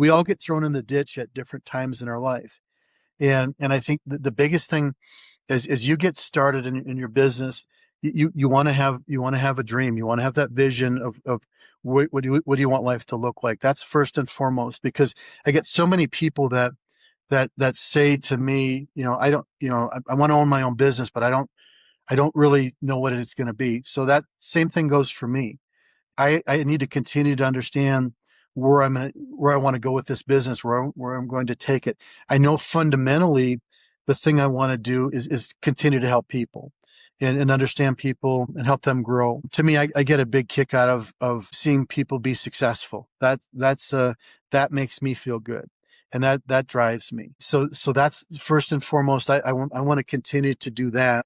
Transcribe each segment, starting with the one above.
we all get thrown in the ditch at different times in our life. And I think the biggest thing as you get started in your business, you want to have a dream. You want to have that vision of what do you want life to look like? That's first and foremost, because I get so many people that say to me, I don't, I want to own my own business, but I don't really know what it's going to be. So that same thing goes for me. I need to continue to understand where where I want to go with this business, where I'm going to take it. I know fundamentally the thing I want to do is continue to help people and understand people and help them grow. To me, I get a big kick out of seeing people be successful. That makes me feel good. And that drives me. So that's first and foremost. I want to continue to do that.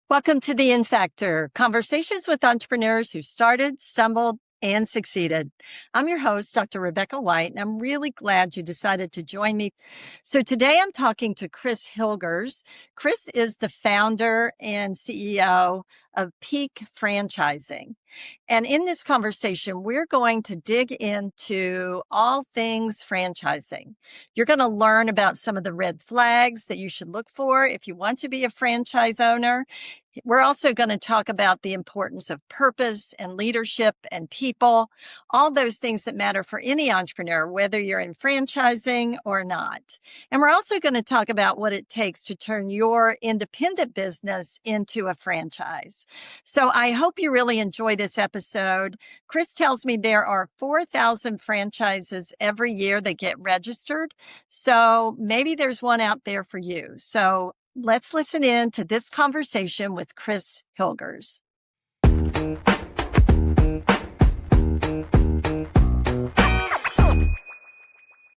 Welcome to The In Factor, conversations with entrepreneurs who started, stumbled, and succeeded. I'm your host, Dr. Rebecca White, and I'm really glad you decided to join me. So today I'm talking to Chris Hilgers. Chris is the founder and CEO of Peak Franchising. And in this conversation, we're going to dig into all things franchising. You're going to learn about some of the red flags that you should look for if you want to be a franchise owner. We're also going to talk about the importance of purpose and leadership and people, all those things that matter for any entrepreneur, whether you're in franchising or not. And we're also going to talk about what it takes to turn your independent business into a franchise. So I hope you really enjoy this episode. Chris tells me there are 4,000 franchises every year that get registered. So maybe there's one out there for you. So let's listen in to this conversation with Chris Hilgers.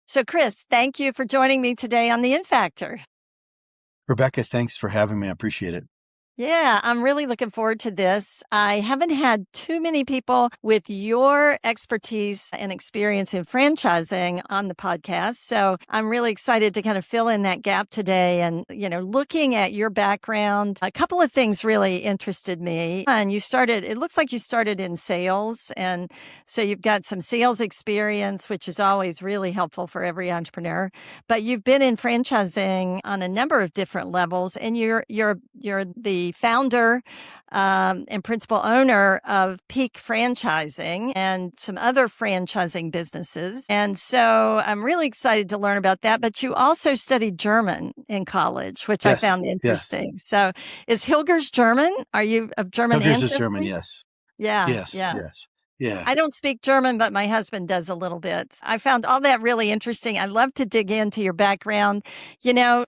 So Chris, thank you for joining me today on The In Factor. Rebecca, thanks for having me. I appreciate it. Yeah, I'm really looking forward to this. I haven't had too many people with your expertise and experience in franchising on the podcast. So I'm really excited to kind of fill in that gap today. And, looking at your background, a couple of things really interested me. And it looks like you started in sales. And so you've got some sales experience, which is always really helpful for every entrepreneur. But you've been in franchising on a number of different levels, and you're the founder and principal owner of Peak Franchising and some other franchising businesses. And so I'm really excited to learn about that. But you also studied German in college, which I found interesting. Yes. So is Hilgers German? Are you of German Hilgers ancestry? is German, yes. Yeah. Yes. Yeah. Yes. Yeah. I don't speak German, but my husband does a little bit. I found all that really interesting. I love to dig into your background.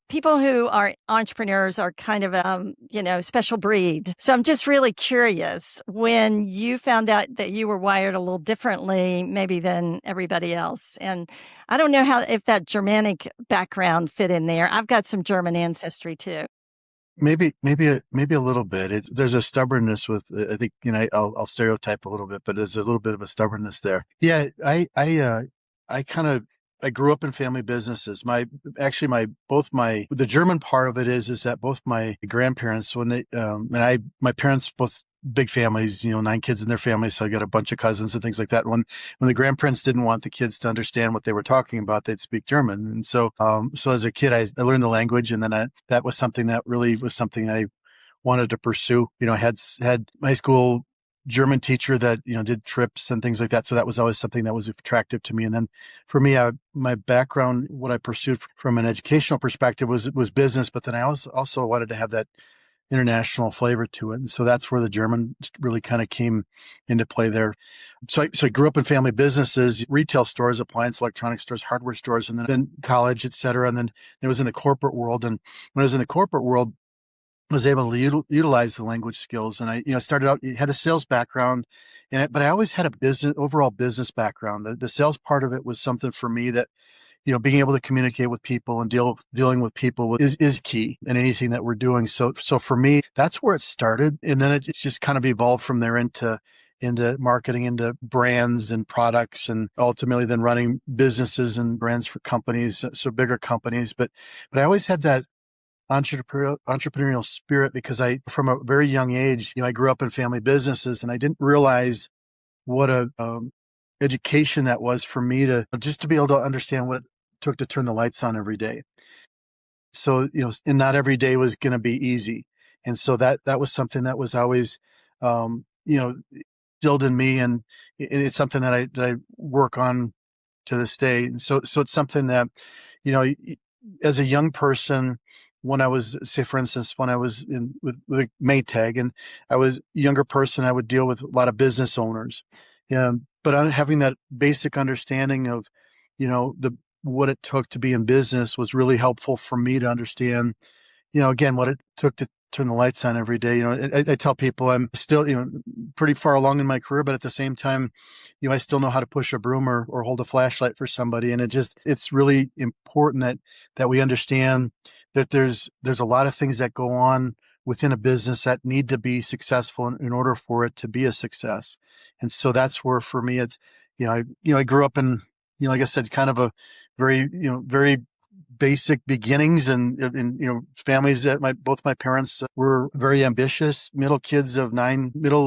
People who are entrepreneurs are kind of a, special breed. So I'm just really curious when you found out that you were wired a little differently, maybe than everybody else. And I don't know if that Germanic background fit in there. I've got some German ancestry too. Maybe a little bit. There's a stubbornness with, I think, I'll stereotype a little bit, but there's a little bit of a stubbornness there. Yeah. I grew up in family businesses. The German part of it is that both my grandparents, my parents, both big families, 9 kids in their families. So I got a bunch of cousins and things like that. When the grandparents didn't want the kids to understand what they were talking about, they'd speak German. And so as a kid, I learned the language, and then that was something that really was something I wanted to pursue. I had high school German teacher that, did trips and things like that. So that was always something that was attractive to me. And then for me, my background, what I pursued from an educational perspective was business, but then I also wanted to have that international flavor to it. And so that's where the German really kind of came into play there. So I grew up in family businesses, retail stores, appliance, electronic stores, hardware stores, and then college, et cetera. And then it was in the corporate world. And when I was in the corporate world, I was able to utilize the language skills. And I, started out, had a sales background in it, but I always had a overall business background. The sales part of it was something for me that, being able to communicate with people and dealing with people is key in anything that we're doing. So for me, that's where it started. And then it just kind of evolved from there into marketing, into brands and products, and ultimately then running businesses and brands for companies. So bigger companies. But I always had that entrepreneurial spirit because from a very young age, I grew up in family businesses and I didn't realize what a education that was for me to just to be able to understand what it took to turn the lights on every day. So, and not every day was going to be easy. And so that was something that was always, um, you know, instilled in me. And it's something that I work on to this day. And so it's something that, you know, as a young person, when I was, say, for instance, when I was with Maytag and I was a younger person, I would deal with a lot of business owners. But having that basic understanding of, what it took to be in business was really helpful for me to understand, again, what it took to turn the lights on every day. I tell people I'm still, pretty far along in my career, but at the same time, I still know how to push a broom or hold a flashlight for somebody. And it's really important that we understand that there's a lot of things that go on within a business that need to be successful in order for it to be a success. And so that's where, for me, it's, I grew up in, like I said, kind of a very basic beginnings and families that both my parents were very ambitious, middle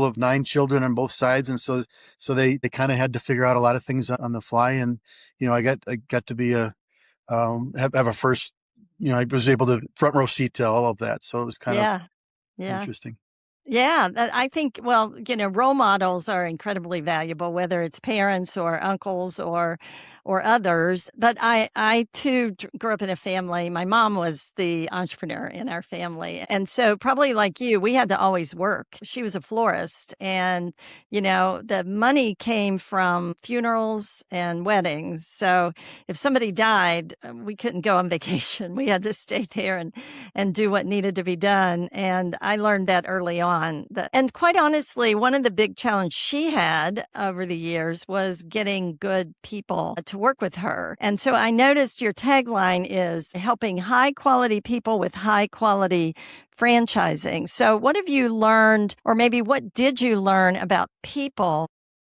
of nine children on both sides. And so they kind of had to figure out a lot of things on the fly. And, I got to be have a first, I was able to front row seat to all of that. So it was kind of Yeah. Yeah. interesting. Yeah, I think, well, role models are incredibly valuable, whether it's parents or uncles or others. But I too grew up in a family. My mom was the entrepreneur in our family. And so probably like you, we had to always work. She was a florist and, the money came from funerals and weddings. So if somebody died, we couldn't go on vacation. We had to stay there and do what needed to be done. And I learned that early on. And quite honestly, one of the big challenges she had over the years was getting good people to work with her. And so I noticed your tagline is helping high quality people with high quality franchising. So what have you learned, or maybe what did you learn about people?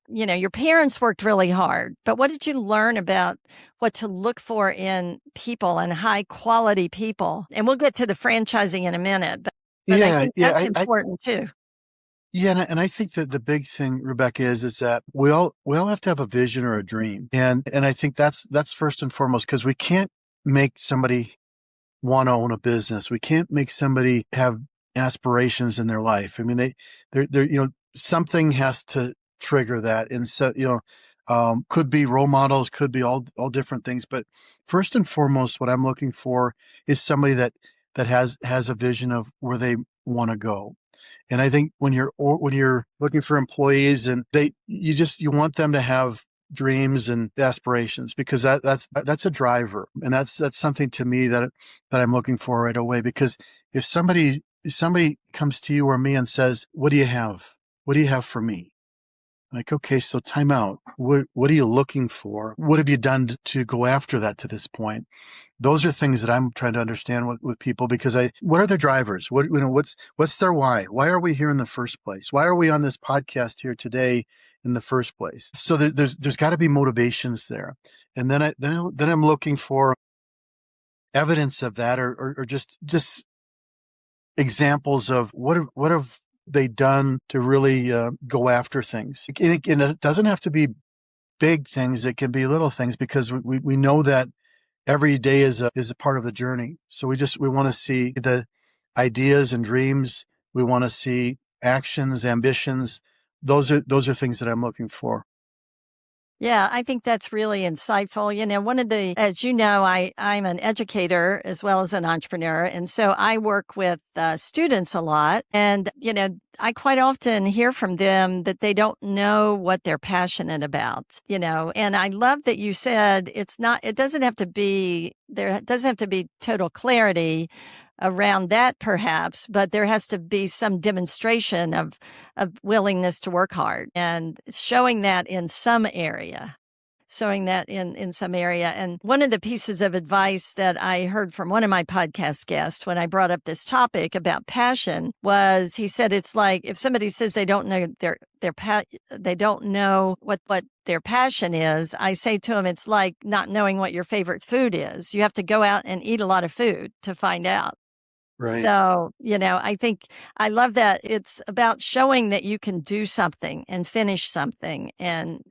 Your parents worked really hard, but what did you learn about what to look for in people and high quality people? And we'll get to the franchising in a minute, but I Yeah, think yeah, that's important too. yeah, and I think that the big thing, Rebecca, is that we all have to have a vision or a dream, and I think that's first and foremost because we can't make somebody want to own a business. We can't make somebody have aspirations in their life. I mean, they're something has to trigger that, and so could be role models, could be all different things, but first and foremost, what I'm looking for is somebody that has a vision of where they want to go. And I think when you're looking for employees and you want them to have dreams and aspirations because that's a driver. And that's something to me that I'm looking for right away. Because if somebody comes to you or me and says, "What do you have? What do you have for me?" Like, okay, so time out. What are you looking for? What have you done to go after that to this point? Those are things that I'm trying to understand with people because what are their drivers? What's their why? Why are we here in the first place? Why are we on this podcast here today in the first place? So there's got to be motivations there. And then I'm looking for evidence of that or just examples of what have they done to really go after things. And it doesn't have to be big things. It can be little things because we know that every day is a part of the journey. So we want to see the ideas and dreams. We want to see actions, ambitions. Those are things that I'm looking for. Yeah, I think that's really insightful. As you know, I'm an educator as well as an entrepreneur. And so I work with students a lot. And, I quite often hear from them that they don't know what they're passionate about, and I love that you said it doesn't have to be, there doesn't have to be total clarity around that perhaps, but there has to be some demonstration of willingness to work hard and showing that in some area. And one of the pieces of advice that I heard from one of my podcast guests when I brought up this topic about passion was he said, it's like if somebody says they don't know they don't know what their passion is, I say to them, it's like not knowing what your favorite food is. You have to go out and eat a lot of food to find out. Right. So, I think I love that it's about showing that you can do something and finish something and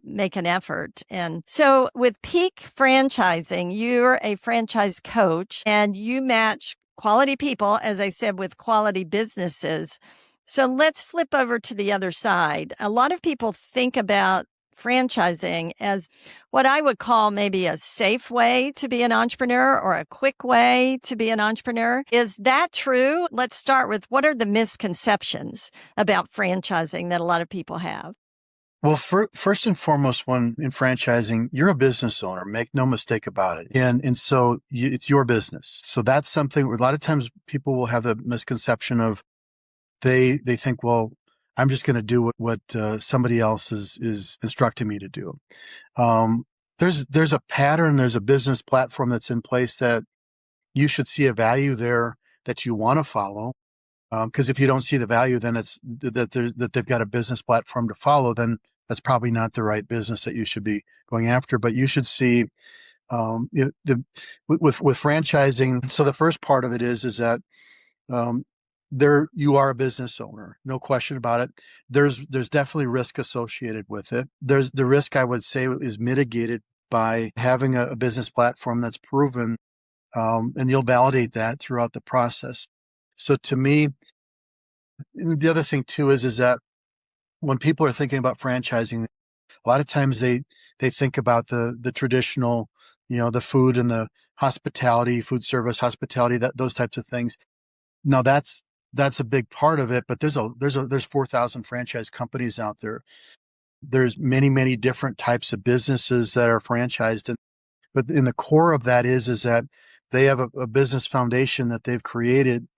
make an effort. And so with Peak Franchising, you're a franchise coach and you match quality people, as I said, with quality businesses. So let's flip over to the other side. A lot of people think about franchising as what I would call maybe a safe way to be an entrepreneur or a quick way to be an entrepreneur. Is that true? Let's start with what are the misconceptions about franchising that a lot of people have? Well, first and foremost, one in franchising, you're a business owner. Make no mistake about it. And so it's your business. So that's something a lot of times people will have the misconception of they think, well, I'm just going to do what somebody else is instructing me to do. Um, there's a pattern, there's a business platform that's in place that you should see a value there that you want to follow. Because if you don't see the value, then it's that they've got a business platform to follow. Then that's probably not the right business that you should be going after. But you should see with franchising. So the first part of it is that um, there you are a business owner, no question about it. There's definitely risk associated with it. There's the risk, I would say, is mitigated by having a business platform that's proven, and you'll validate that throughout the process. So to me, the other thing too is that when people are thinking about franchising, a lot of times they think about the traditional, the food and the hospitality, food service, hospitality, that those types of things. Now that's a big part of it, but there's 4,000 franchise companies out there. There's many different types of businesses that are franchised, but in the core of that is that they have a business foundation that they've created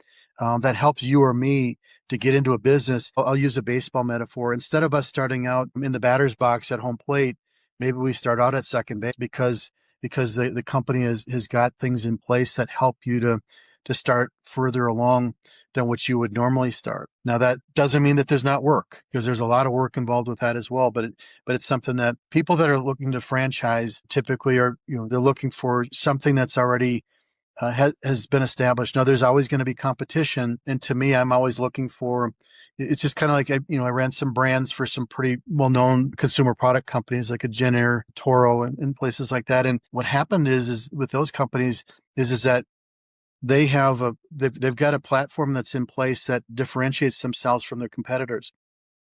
that helps you or me to get into a business. I'll use a baseball metaphor. Instead of us starting out in the batter's box at home plate, maybe we start out at second base because the company has got things in place that help you to start further along than what you would normally start. Now that doesn't mean that there's not work, because there's a lot of work involved with that as well. But it's something that people that are looking to franchise typically are, they're looking for something that's already has been established. Now, there's always going to be competition, and to me, I'm always looking for. It's just kind of like I ran some brands for some pretty well-known consumer product companies like a Jenner, Toro, and places like that. And what happened is with those companies is that they've got a platform that's in place that differentiates themselves from their competitors.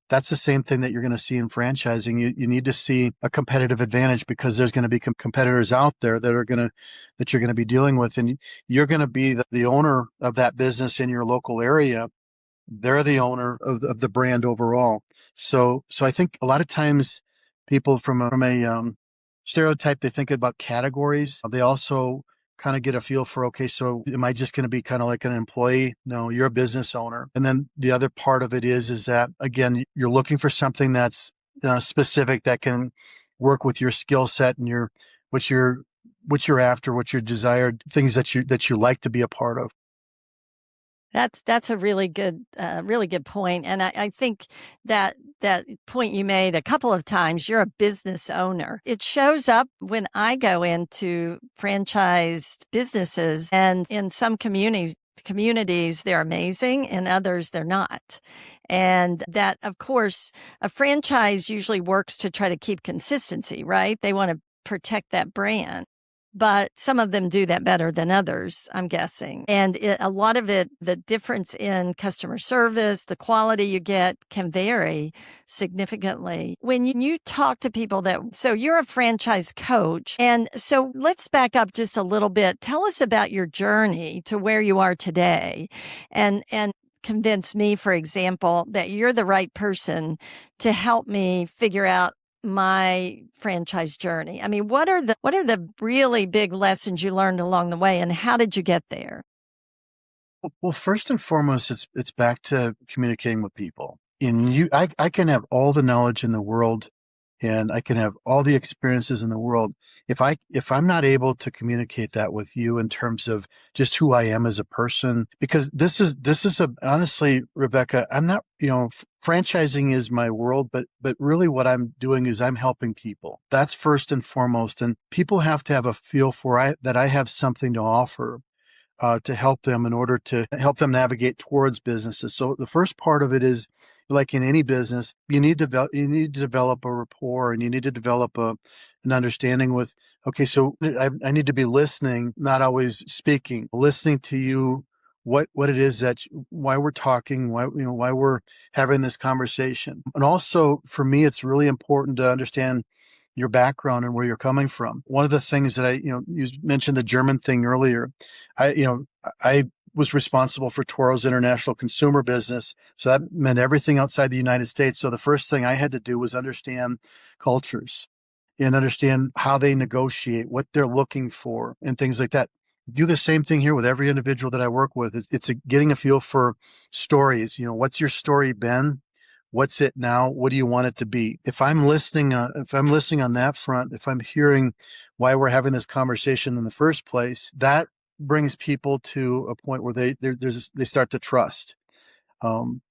That's the same thing that you're going to see in franchising. You need to see a competitive advantage, because there's going to be competitors out there that you're going to be dealing with, and you're going to be the owner of that business in your local area. They're the owner of the brand overall. So I think a lot of times people from a stereotype, they think about categories. They also kind of get a feel for, okay, so am I just going to be kind of like an employee? No, you're a business owner. And then the other part of it is that, again, you're looking for something that's specific, that can work with your skill set and what you're after, what your desired things that you like to be a part of. That's a really good point. And I think that point you made a couple of times, you're a business owner. It shows up when I go into franchised businesses, and in some communities they're amazing, in others they're not. And that, of course, a franchise usually works to try to keep consistency, right? They want to protect that brand. But some of them do that better than others, I'm guessing. And a lot of it, the difference in customer service, the quality you get can vary significantly. When you talk to people so you're a franchise coach. And so let's back up just a little bit. Tell us about your journey to where you are today, and convince me, for example, that you're the right person to help me figure out my franchise journey. I mean, what are the really big lessons you learned along the way, and how did you get there? Well, first and foremost, it's back to communicating with people. And I can have all the knowledge in the world, and I can have all the experiences in the world. If I'm not able to communicate that with you in terms of just who I am as a person, because this is honestly, Rebecca, I'm not, franchising is my world, but really what I'm doing is I'm helping people. That's first and foremost. And people have to have a feel for that I have something to offer. to help them in order to help them navigate towards businesses. So the first part of it is, like in any business, you need to develop a rapport, and you need to develop an understanding with, okay, so I need to be listening, not always speaking, listening to you, what it is why we're talking, why we're having this conversation. And also for me, it's really important to understand your background and where you're coming from. One of the things that you mentioned the German thing earlier. I was responsible for Toro's international consumer business. So that meant everything outside the United States. So the first thing I had to do was understand cultures and understand how they negotiate, what they're looking for, and things like that. Do the same thing here with every individual that I work with. It's getting a feel for stories. What's your story been? What's it now? What do you want it to be? If I'm listening on that front, if I'm hearing why we're having this conversation in the first place, that brings people to a point where they start to trust. Um,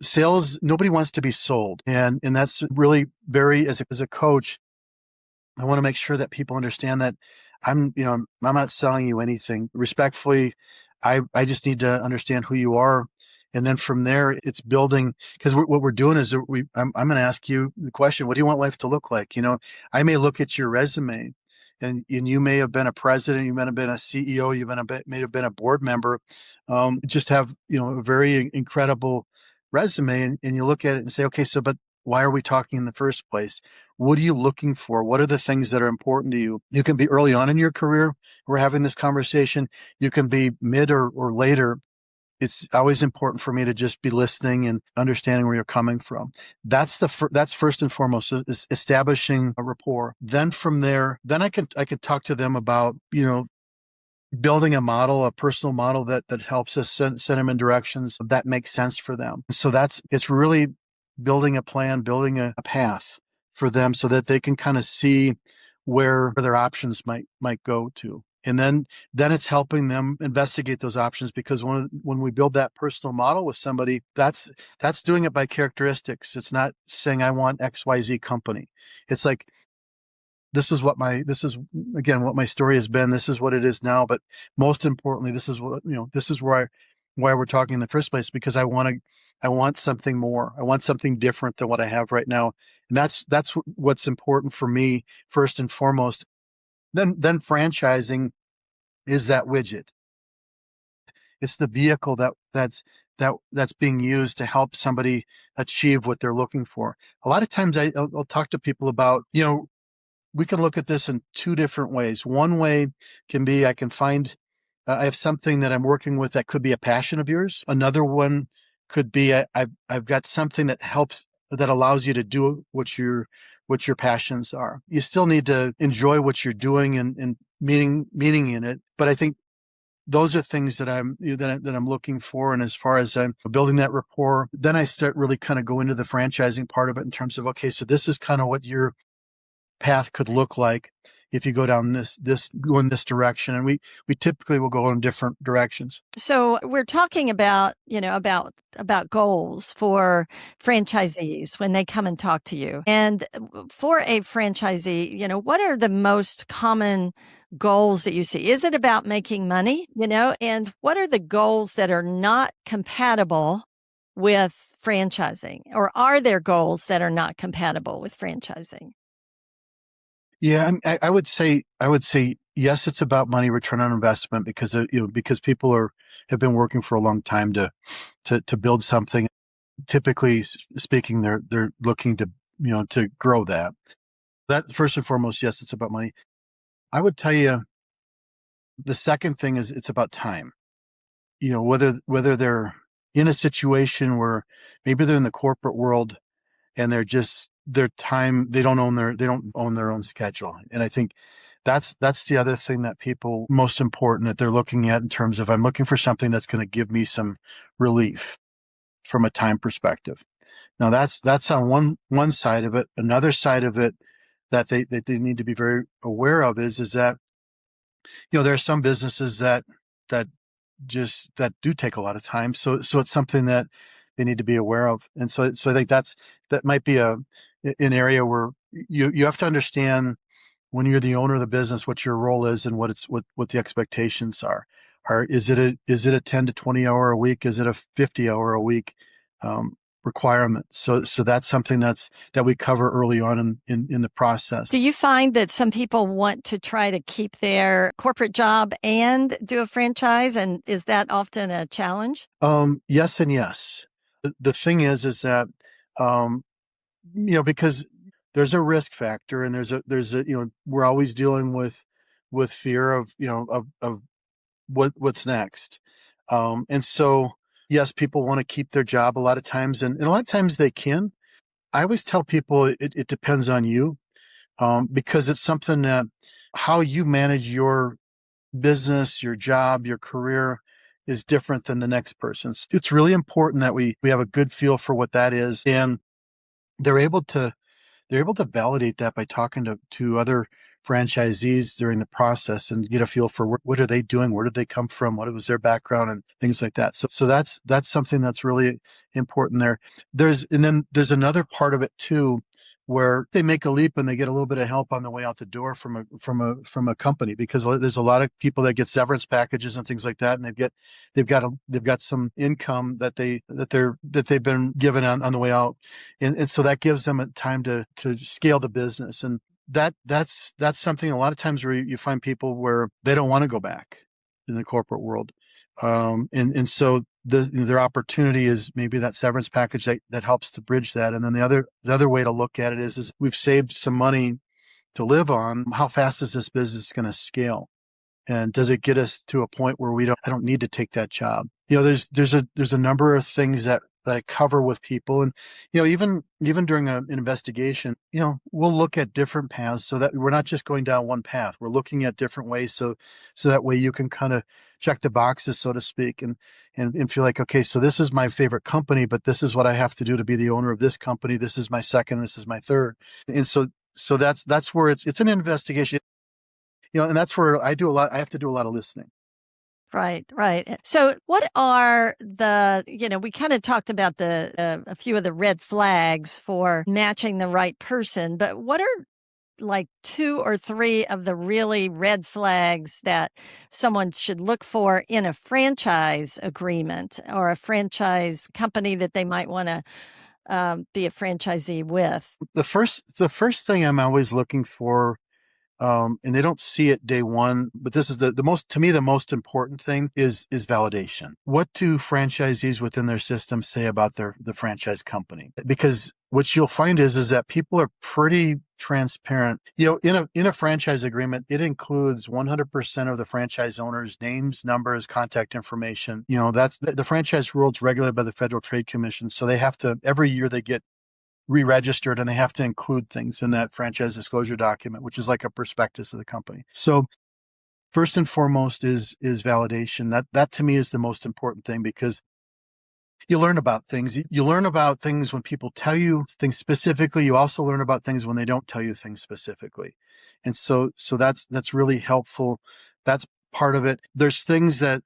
Sales, nobody wants to be sold. And that's really very, as a coach, I want to make sure that people understand that I'm not selling you anything. Respectfully, I just need to understand who you are. And then from there, it's building, because what we're doing is I'm going to ask you the question, what do you want life to look like? I may look at your resume, and you may have been a president, you may have been a CEO, may have been a board member, just have, a very incredible resume. And you look at it and say, okay, so, but why are we talking in the first place? What are you looking for? What are the things that are important to you? You can be early on in your career. We're having this conversation. You can be mid or later. It's always important for me to just be listening and understanding where you're coming from. That's first and foremost, is establishing a rapport. Then from there, then I can talk to them about, building a model, a personal model that helps us send them in directions that make sense for them. So it's really building a plan, building a path for them so that they can kind of see where their options might go to. And then it's helping them investigate those options, because when we build that personal model with somebody, that's doing it by characteristics. It's not saying I want XYZ company. It's like, this is again what my story has been. This is what it is now. But most importantly, this is why we're talking in the first place, because I want something more. I want something different than what I have right now. And that's what's important for me first and foremost. Then franchising is that widget. It's the vehicle that's being used to help somebody achieve what they're looking for. A lot of times I'll talk to people about, we can look at this in two different ways. One way can be, I can find, I have something that I'm working with that could be a passion of yours. Another one could be, I've got something that allows you to do what your passions are. You still need to enjoy what you're doing and meaning in it. But I think those are things that I'm looking for. And as far as I'm building that rapport, then I start really kind of go into the franchising part of it in terms of, okay, so this is kind of what your path could look like if you go down go in this direction. And we typically will go in different directions. So we're talking about, about goals for franchisees when they come and talk to you. And for a franchisee, what are the most common goals that you see? Is it about making money, and what are the goals that are not compatible with franchising, or are there goals that are not compatible with franchising? Yeah, I would say yes. It's about money, return on investment, because because people have been working for a long time to build something. Typically speaking, they're looking to to grow that. That first and foremost, yes, it's about money. I would tell you the second thing is it's about time. Whether they're in a situation where maybe they're in the corporate world and their time, they don't own their own schedule. And I think that's the other thing that people most important that they're looking at in terms of, I'm looking for something that's going to give me some relief from a time perspective. Now that's on one side of it. Another side of it that they need to be very aware of is that, there are some businesses that that do take a lot of time. So it's something that they need to be aware of. And so I think that might be an area where you have to understand, when you're the owner of the business, what your role is and what the expectations are. Is it a 10 to 20 hour a week? Is it a 50 hour a week um, requirement? So that's something that we cover early on in the process. Do you find that some people want to try to keep their corporate job and do a franchise? And is that often a challenge? Yes and yes. The thing is that um, because there's a risk factor, and there's a we're always dealing with fear of of what's next. And so yes, people want to keep their job a lot of times, and a lot of times they can. I always tell people it depends on you, because it's something that how you manage your business, your job, your career is different than the next person's. It's really important that we have a good feel for what that is, and they're able to validate that by talking to other franchisees during the process and get a feel for what are they doing, where did they come from, what was their background, and things like that. So that's something that's really important there. Then there's another part of it too, where they make a leap and they get a little bit of help on the way out the door from a company, because there's a lot of people that get severance packages and things like that, and they've got some income that they've been given on the way out, and so that gives them a time to scale the business. And that's something a lot of times where you find people where they don't want to go back in the corporate world, and so their opportunity is maybe that severance package that helps to bridge that. And then the other way to look at it is we've saved some money to live on. How fast is this business going to scale? And does it get us to a point where I don't need to take that job? There's a number of things that I cover with people. And, even during an investigation, we'll look at different paths so that we're not just going down one path. We're looking at different ways. So that way you can kind of check the boxes, so to speak, and feel like, okay, so this is my favorite company, but this is what I have to do to be the owner of this company. This is my second, this is my third. And so that's where it's an investigation, and that's where I have to do a lot of listening. Right, right. So what are we kind of talked about a few of the red flags for matching the right person, but what are like 2 or 3 of the really red flags that someone should look for in a franchise agreement or a franchise company that they might want to be a franchisee with? The first thing I'm always looking for, and they don't see it day one, but this is the most, to me, the most important thing is validation. What do franchisees within their system say about the franchise company? Because what you'll find is that people are pretty transparent. In a franchise agreement, it includes 100% of the franchise owner's names, numbers, contact information. That's the franchise rules regulated by the Federal Trade Commission. So they have to, every year they get re-registered, and they have to include things in that franchise disclosure document, which is like a prospectus of the company. So first and foremost is validation. That to me is the most important thing, because you learn about things. You learn about things when people tell you things specifically. You also learn about things when they don't tell you things specifically. And so that's really helpful. That's part of it. There's things that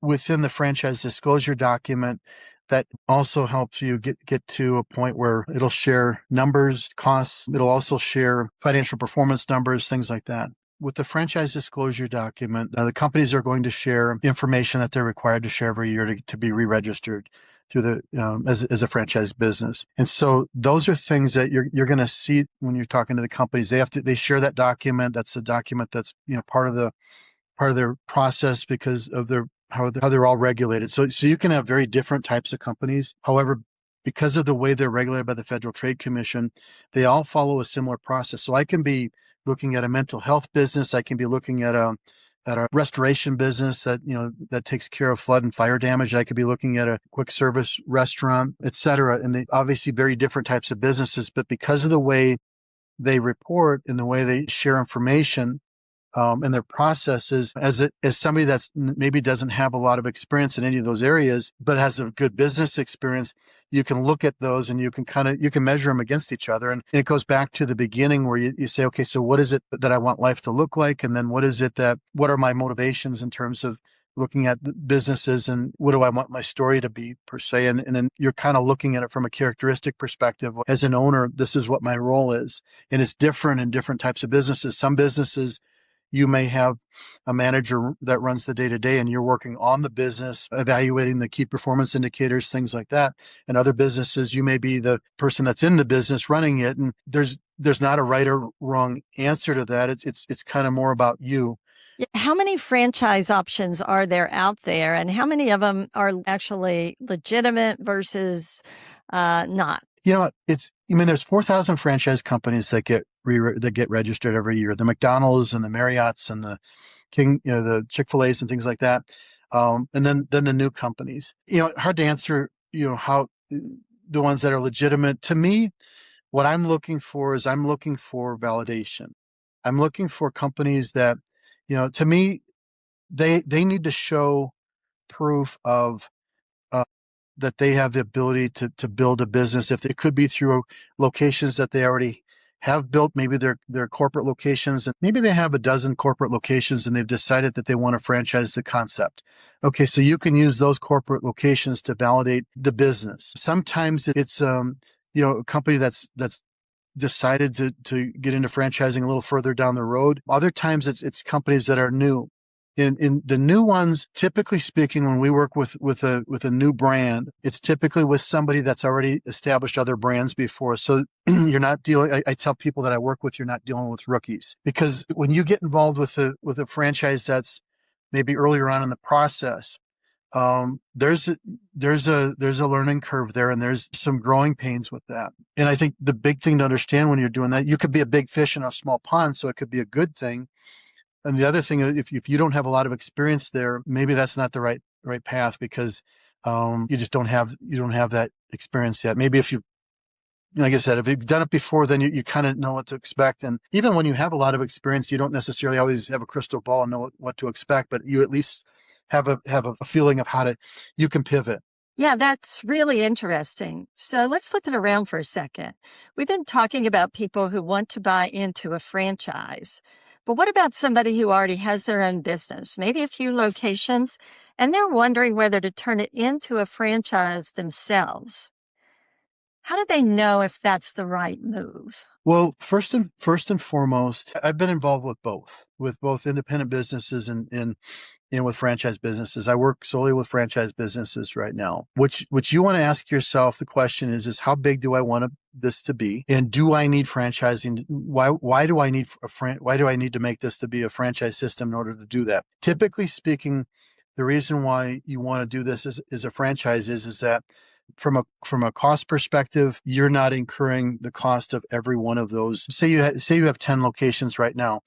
within the franchise disclosure document that also helps you get to a point where it'll share numbers, costs. It'll also share financial performance numbers, things like that. With the franchise disclosure document, the companies are going to share information that they're required to share every year to be re-registered through the as a franchise business. And so those are things that you're going to see when you're talking to the companies. They share that document. That's a document that's part of their process because of how they're all regulated. So you can have very different types of companies. However, because of the way they're regulated by the Federal Trade Commission, they all follow a similar process. So I can be looking at a mental health business. I can be looking at a restoration business that takes care of flood and fire damage. I could be looking at a quick service restaurant, et cetera. And they obviously very different types of businesses, but because of the way they report and the way they share information, and their processes, as somebody that's maybe doesn't have a lot of experience in any of those areas, but has a good business experience, you can look at those and you can measure them against each other. And it goes back to the beginning where you say, okay, so what is it that I want life to look like? And then what are my motivations in terms of looking at the businesses, and what do I want my story to be per se? And then you're kind of looking at it from a characteristic perspective. As an owner, this is what my role is. And it's different in different types of businesses. Some businesses, You may have a manager that runs the day to day and you're working on the business, evaluating the key performance indicators, things like that. And other businesses, you may be the person that's in the business running it. And there's not a right or wrong answer to that. It's kind of more about you. Yeah, how many franchise options are there out there, and how many of them are actually legitimate versus not? There's 4,000 franchise companies that get registered every year. The McDonald's and the Marriott's and the the Chick-fil-A's and things like that. And then the new companies. Hard to answer, how the ones that are legitimate. To me, what I'm looking for is I'm looking for validation. I'm looking for companies that, to me, they need to show proof of that they have the ability to build a business. If it could be through locations that they already have built, maybe they're corporate locations, and maybe they have a dozen corporate locations and they've decided that they want to franchise the concept. Okay, so you can use those corporate locations to validate the business. Sometimes it's a company that's decided to get into franchising a little further down the road. Other times it's companies that are new. In the new ones, typically speaking, when we work with a new brand, it's typically with somebody that's already established other brands before. So you're not dealing. I tell people that I work with, you're not dealing with rookies, because when you get involved with a franchise that's maybe earlier on in the process, there's a learning curve there, and there's some growing pains with that. And I think the big thing to understand when you're doing that, you could be a big fish in a small pond, so it could be a good thing. And the other thing, if you don't have a lot of experience there, maybe that's not the right path, because you just don't have that experience yet. Maybe if you, like I said, if you've done it before, then you kind of know what to expect. And even when you have a lot of experience, you don't necessarily always have a crystal ball and know what to expect, but you at least have a feeling of you can pivot. Yeah, that's really interesting. So let's flip it around for a second. We've been talking about people who want to buy into a franchise. But what about somebody who already has their own business, maybe a few locations, and they're wondering whether to turn it into a franchise themselves? How do they know if that's the right move? Well, first and foremost, I've been involved with both independent businesses and with franchise businesses. I work solely with franchise businesses right now. Which you want to ask yourself, the question is how big do I want this to be, and do I need franchising? Why do I need to make this to be a franchise system in order to do that? Typically speaking, the reason why you want to do this as a franchise is that from a cost perspective, you're not incurring the cost of every one of those. Say you have 10 locations right now,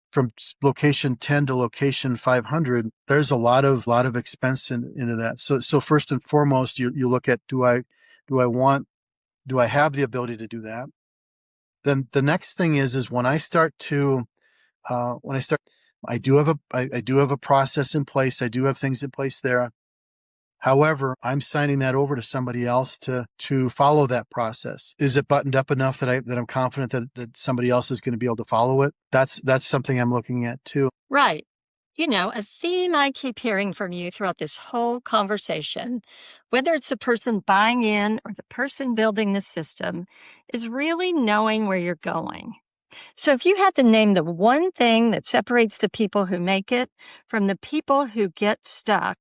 from location 10 to location 500, there's a lot of expense into that. So first and foremost, you look at, do I have the ability to do that? Then the next thing is when I start, I do have a process in place. I do have things in place there. However, I'm signing that over to somebody else to follow that process. Is it buttoned up enough that I'm confident that somebody else is going to be able to follow it? That's something I'm looking at too. Right. A theme I keep hearing from you throughout this whole conversation, whether it's the person buying in or the person building the system, is really knowing where you're going. So if you had to name the one thing that separates the people who make it from the people who get stuck,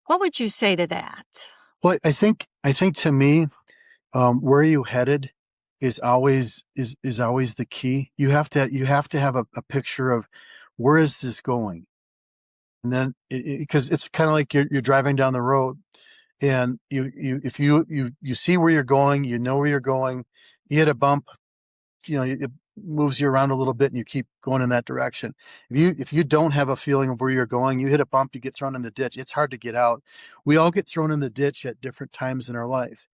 what would you say to that? Well, I think to me, where you headed is always the key. You have to have a picture of where is this going, and then because it's kind of like you're driving down the road, and if you see where you're going, you know where you're going, you hit a bump, it moves you around a little bit and you keep going in that direction. If you don't have a feeling of where you're going, you hit a bump, you get thrown in the ditch. It's hard to get out. We all get thrown in the ditch at different times in our life.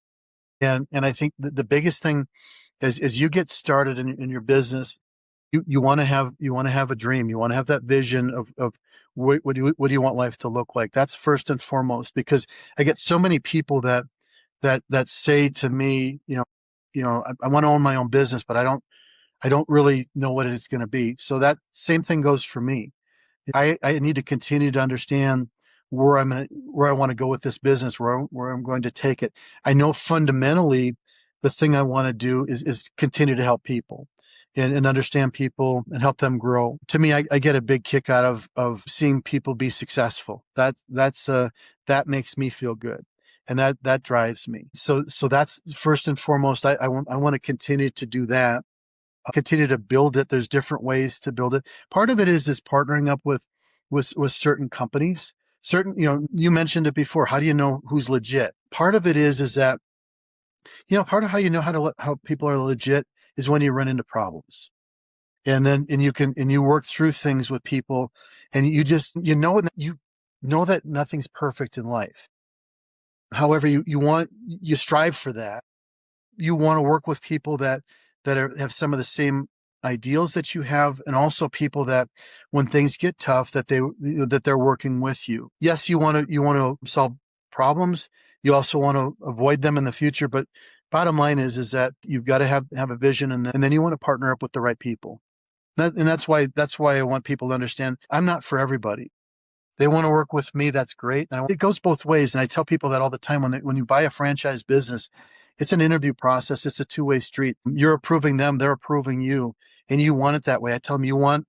And I think the biggest thing as you get started in your business, you want to have a dream. You want to have that vision of what do you want life to look like? That's first and foremost, because I get so many people that say to me, I want to own my own business, but I don't really know what it's going to be. So that same thing goes for me. I need to continue to understand where I want to go with this business, where I'm going to take it. I know fundamentally the thing I want to do is continue to help people. and understand people and help them grow. To me, I get a big kick out of seeing people be successful. That makes me feel good. And that drives me. So that's first and foremost. I want to continue to do that. I'll continue to build it. There's different ways to build it. Part of it is partnering up with certain companies. Certain, you mentioned it before. How do you know who's legit? Part of it is that, part of how you know how people are legit is when you run into problems. And you work through things with people, and you know that nothing's perfect in life. However, you strive for that. You want to work with people that have some of the same ideals that you have, and also people that when things get tough, that they're working with you. Yes, you want to solve problems. You also want to avoid them in the future. But bottom line is that you've got to have a vision, and then you want to partner up with the right people. And that's why I want people to understand I'm not for everybody. They want to work with me. That's great. And it goes both ways. And I tell people that all the time. When you buy a franchise business, it's an interview process. It's a two-way street. You're approving them. They're approving you. And you want it that way. I tell them you want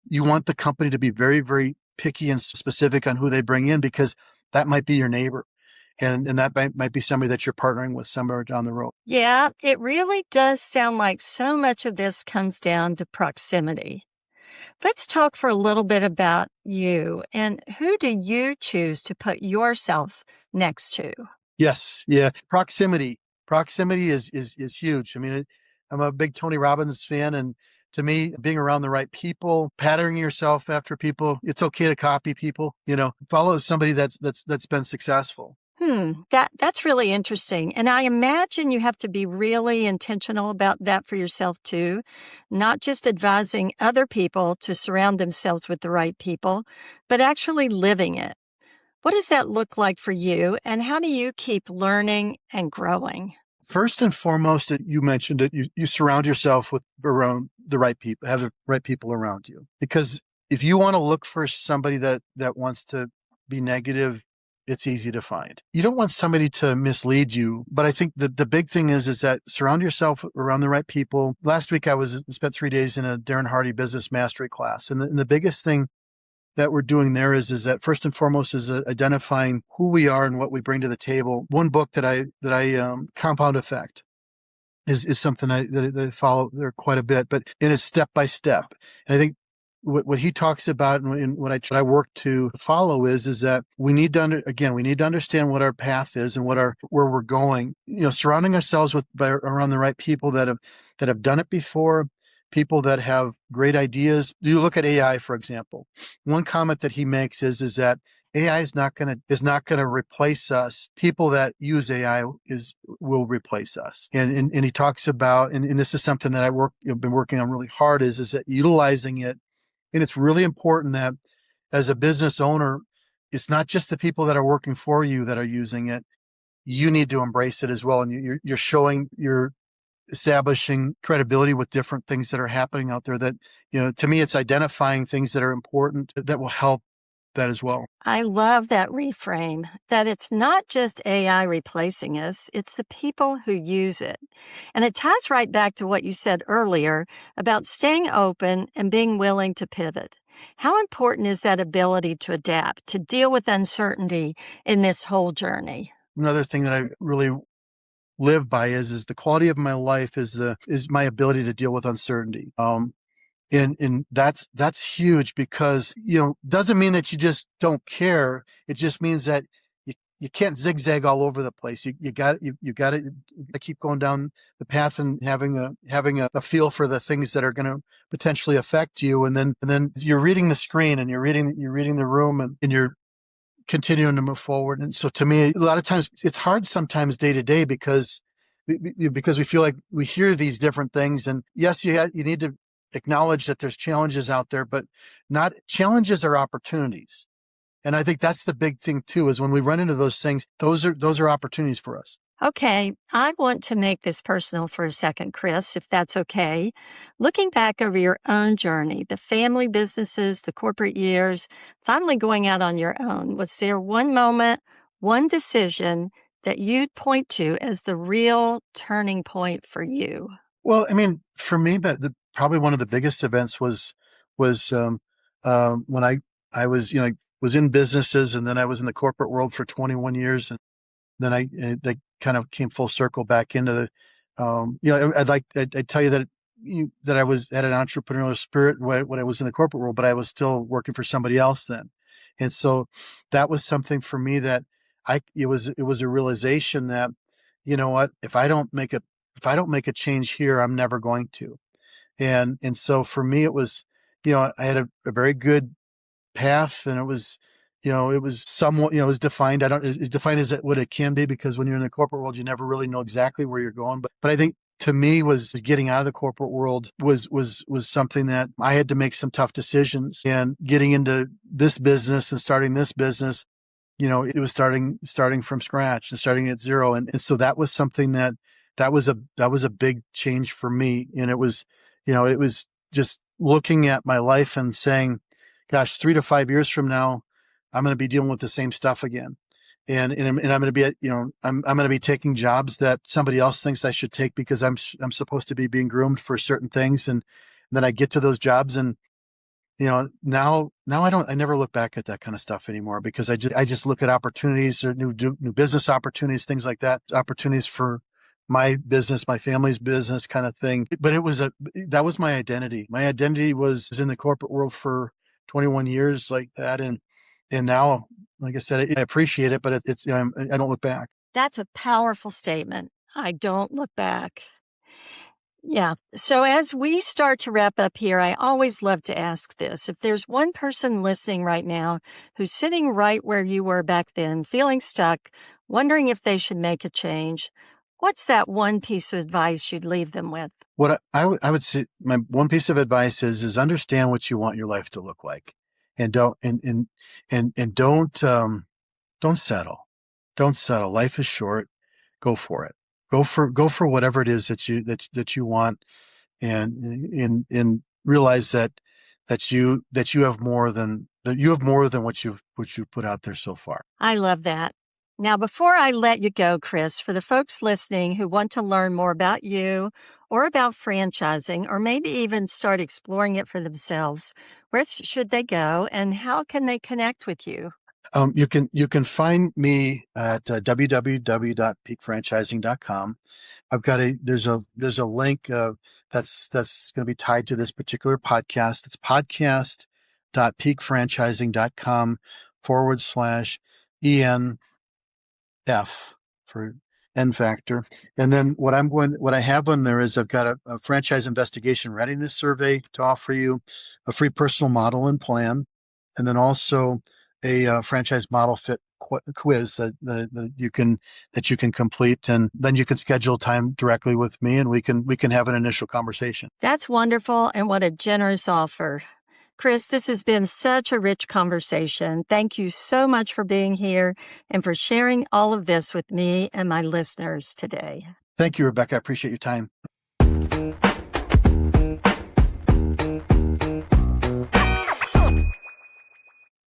the company to be very, very picky and specific on who they bring in, because that might be your neighbor. And that might be somebody that you're partnering with somewhere down the road. Yeah, it really does sound like so much of this comes down to proximity. Let's talk for a little bit about you, and who do you choose to put yourself next to? Yes. Yeah. Proximity. Proximity is huge. I mean, I'm a big Tony Robbins fan, and to me, being around the right people, patterning yourself after people, it's okay to copy people, follow somebody that's been successful. That's really interesting. And I imagine you have to be really intentional about that for yourself too, not just advising other people to surround themselves with the right people, but actually living it. What does that look like for you, and how do you keep learning and growing? First and foremost, you mentioned it, you surround yourself around the right people, have the right people around you. Because if you want to look for somebody that wants to be negative, it's easy to find. You don't want somebody to mislead you, but I think the big thing is that surround yourself around the right people. Last week, I spent 3 days in a Darren Hardy business mastery class. And the biggest thing that we're doing there is that first and foremost is identifying who we are and what we bring to the table. One book that I Compound Effect is something that I follow there quite a bit, but in a step by step. And I think what he talks about and what I work to follow is that we need to understand what our path is and where we're going. Surrounding ourselves around the right people that have done it before, people that have great ideas. You look at AI, for example. One comment that he makes is that AI is not going to replace us. People that use AI will replace us. And he talks about, and this is something that I've been working on really hard, is that utilizing it. And it's really important that as a business owner, it's not just the people that are working for you that are using it. You need to embrace it as well. And you're establishing credibility with different things that are happening out there that, to me, it's identifying things that are important that will help that as well. I love that reframe, that it's not just AI replacing us, it's the people who use it. And it ties right back to what you said earlier about staying open and being willing to pivot. How important is that ability to adapt, to deal with uncertainty in this whole journey? Another thing that I really live by is the quality of my life is my ability to deal with uncertainty. And that's huge, because, doesn't mean that you just don't care. It just means that you can't zigzag all over the place. You got to keep going down the path and having a feel for the things that are going to potentially affect you. And then you're reading the screen, and you're reading the room, and you're continuing to move forward. And so to me, a lot of times it's hard sometimes day to day, because we feel like we hear these different things. And yes, you need to acknowledge that there's challenges out there, but not challenges are opportunities. And I think that's the big thing too, is when we run into those things, those are opportunities for us. Okay, I want to make this personal for a second, Chris, if that's okay. Looking back over your own journey, the family businesses, the corporate years, finally going out on your own, was there one moment, one decision that you'd point to as the real turning point for you? Well, I mean, for me, but probably one of the biggest events was when I was, was in businesses, and then I was in the corporate world for 21 years. And then they kind of came full circle back into the, I'd tell you that, that I had an entrepreneurial spirit when I was in the corporate world, but I was still working for somebody else then. And so that was something for me that it was a realization that, you know what, if I don't make a change here, I'm never going to. And so for me, it was, I had a very good path, and it was somewhat, it was defined. It's defined as what it can be, because when you're in the corporate world, you never really know exactly where you're going. But I think to me, was getting out of the corporate world was something that I had to make some tough decisions, and getting into this business and starting this business, it was starting from scratch and starting at zero. And so that was something that was a big change for me. And it was just looking at my life and saying, gosh, 3 to 5 years from now, I'm going to be dealing with the same stuff again. And I'm going to be I'm going to be taking jobs that somebody else thinks I should take, because I'm supposed to be being groomed for certain things. And then I get to those jobs, and now I never look back at that kind of stuff anymore, because I just look at opportunities, or new business opportunities, things like that, opportunities for my business, my family's business, kind of thing. But that was my identity. My identity was in the corporate world for 21 years like that. And now, like I said, I appreciate it, but I don't look back. That's a powerful statement. I don't look back. Yeah. So as we start to wrap up here, I always love to ask this. If there's one person listening right now who's sitting right where you were back then, feeling stuck, wondering if they should make a change, what's that one piece of advice you'd leave them with? What I would say, my one piece of advice is understand what you want your life to look like, and don't settle. Don't settle. Life is short. Go for it. Go for whatever it is that you want, and realize that you have more than what you've put out there so far. I love that. Now, before I let you go, Chris, for the folks listening who want to learn more about you or about franchising, or maybe even start exploring it for themselves, where should they go, and how can they connect with you? You can find me at www.peakfranchising.com. There's a link that's going to be tied to this particular podcast. It's podcast.peakfranchising.com/ENF for N factor. And then what I have on there is I've got a franchise investigation readiness survey to offer you, a free personal model and plan, and then also a franchise model fit quiz that you can complete, and then you can schedule time directly with me, and we can have an initial conversation. That's wonderful, and what a generous offer. Chris, this has been such a rich conversation. Thank you so much for being here and for sharing all of this with me and my listeners today. Thank you, Rebecca. I appreciate your time.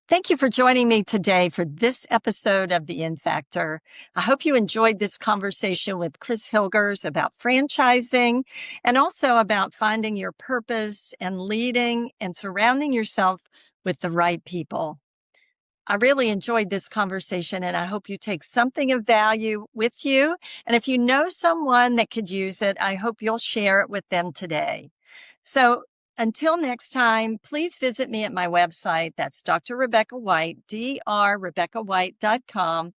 Thank you for joining me today for this episode of The N Factor. I hope you enjoyed this conversation with Chris Hilgers about franchising, and also about finding your purpose and leading and surrounding yourself with the right people. I really enjoyed this conversation, and I hope you take something of value with you. And if you know someone that could use it, I hope you'll share it with them today. So until next time, please visit me at my website. That's Dr. Rebecca White, drRebeccaWhite.com.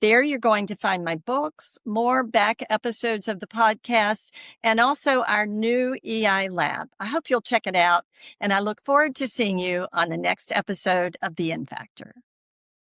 There you're going to find my books, more back episodes of the podcast, and also our new EI lab. I hope you'll check it out, and I look forward to seeing you on the next episode of The N Factor.